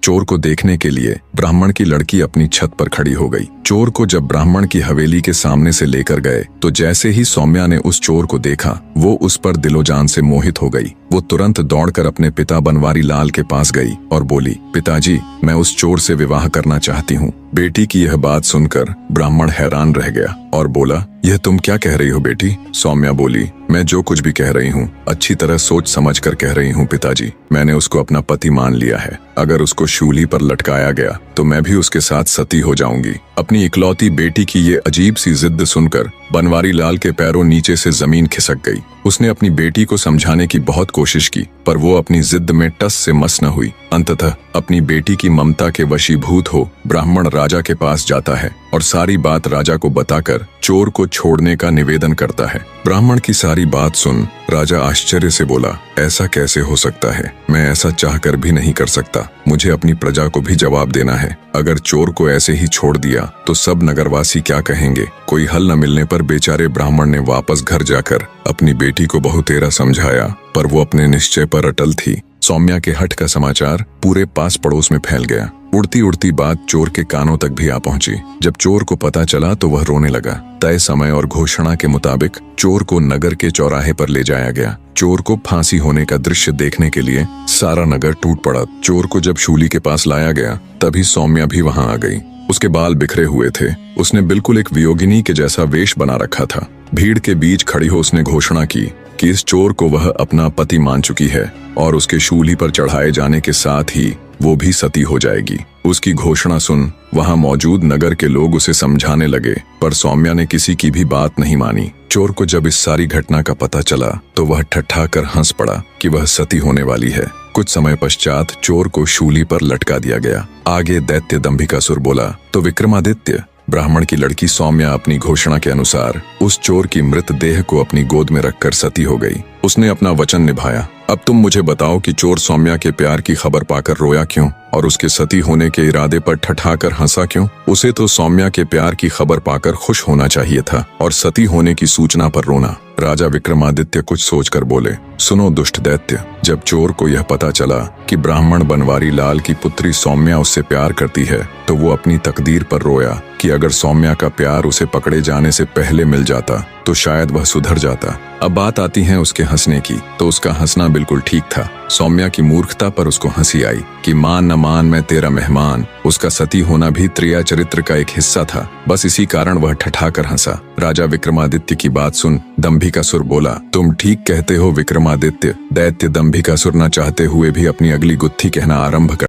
चोर को देखने के लिए ब्राह्मण की लड़की अपनी छत पर खड़ी हो गई। चोर को जब ब्राह्मण की हवेली के सामने से लेकर गए तो जैसे ही सौम्या ने उस चोर को देखा वो उस पर दिलो जान से मोहित हो गई। वो तुरंत दौड़कर अपने पिता बनवारी लाल के पास गई और बोली, पिताजी, मैं उस चोर से विवाह करना चाहती हूँ। बेटी की यह बात सुनकर ब्राह्मण हैरान रह गया और बोला, यह तुम क्या कह रही हो बेटी? सौम्या बोली, मैं जो कुछ भी कह रही हूँ अच्छी तरह सोच समझ कर कह रही हूँ पिताजी। मैंने उसको अपना पति मान लिया है। अगर उसको शूली पर लटकाया गया तो मैं भी उसके साथ सती हो जाऊंगी। अपनी इकलौती बेटी की ये अजीब सी जिद सुनकर बनवारी लाल के पैरों नीचे से जमीन खिसक गई। उसने अपनी बेटी को समझाने की बहुत कोशिश की पर वो अपनी जिद में टस से मस न हुई। अंततः अपनी बेटी की ममता के वशीभूत हो ब्राह्मण राजा के पास जाता है और सारी बात राजा को बताकर चोर को छोड़ने का निवेदन करता है। ब्राह्मण की सारी बात सुन राजा आश्चर्य से बोला, ऐसा कैसे हो सकता है? मैं ऐसा चाहकर भी नहीं कर सकता। मुझे अपनी प्रजा को भी जवाब देना है। अगर चोर को ऐसे ही छोड़ दिया तो सब नगरवासी क्या कहेंगे? कोई हल न मिलने पर बेचारे ब्राह्मण ने वापस घर जाकर अपनी बेटी को बहुतेरा समझाया पर वो अपने निश्चय पर अटल थी। सौम्या के हठ का समाचार पूरे पास पड़ोस में फैल गया। उड़ती उड़ती बात चोर के कानों तक भी आ पहुंची। जब चोर को पता चला तो वह रोने लगा। तय समय और घोषणा के मुताबिक चोर को नगर के चौराहे पर ले जाया गया। चोर को फांसी होने का दृश्य देखने के लिए सारा नगर टूट पड़ा। चोर को जब शूली के पास लाया गया तभी सौम्या भी वहां आ गई। उसके बाल बिखरे हुए थे। उसने बिल्कुल एक वियोगिनी के जैसा वेश बना रखा था। भीड़ के बीच खड़ी हो उसने घोषणा की कि इस चोर को वह अपना पति मान चुकी है और उसके शूली पर चढ़ाए जाने के साथ ही वो भी सती हो जाएगी। उसकी घोषणा सुन वहां मौजूद नगर के लोग उसे समझाने लगे पर सौम्या ने किसी की भी बात नहीं मानी। चोर को जब इस सारी घटना का पता चला तो वह ठट्ठा कर हंस पड़ा कि वह सती होने वाली है। कुछ समय पश्चात चोर को शूली पर लटका दिया गया। आगे दैत्य दंभिकासुर बोला, तो विक्रमादित्य, ब्राह्मण की लड़की सौम्या अपनी घोषणा के अनुसार उस चोर की मृत देह को अपनी गोद में रखकर सती हो गई। उसने अपना वचन निभाया। अब तुम मुझे बताओ कि चोर सौम्या के प्यार की खबर पाकर रोया क्यों और उसके सती होने के इरादे पर ठठाकर हंसा क्यों? उसे तो सौम्या के प्यार की खबर पाकर खुश होना चाहिए था और सती होने की सूचना पर रोना। राजा विक्रमादित्य कुछ सोचकर बोले, सुनो दुष्ट दैत्य, जब चोर को यह पता चला कि ब्राह्मण बनवारी लाल की पुत्री सौम्या उससे प्यार करती है तो वो अपनी तकदीर पर रोया कि अगर सौम्या का प्यार उसे पकड़े जाने से पहले मिल जाता तो शायद वह सुधर जाता। अब बात आती है उसके हंसने की, तो उसका हंसना बिल्कुल ठीक था। सौम्या की मूर्खता पर उसको हंसी आई कि मान न मान मैं तेरा मेहमान। उसका सती होना भी त्रिया चरित्र का एक हिस्सा था। बस इसी कारण वह ठठाकर हंसा। राजा विक्रमादित्य की बात सुन दंभिकासुर बोला, तुम ठीक कहते हो विक्रमादित्य। दैत्य दंभिकासुर न चाहते हुए भी अपनी अगली गुत्थी कहना आरंभ कर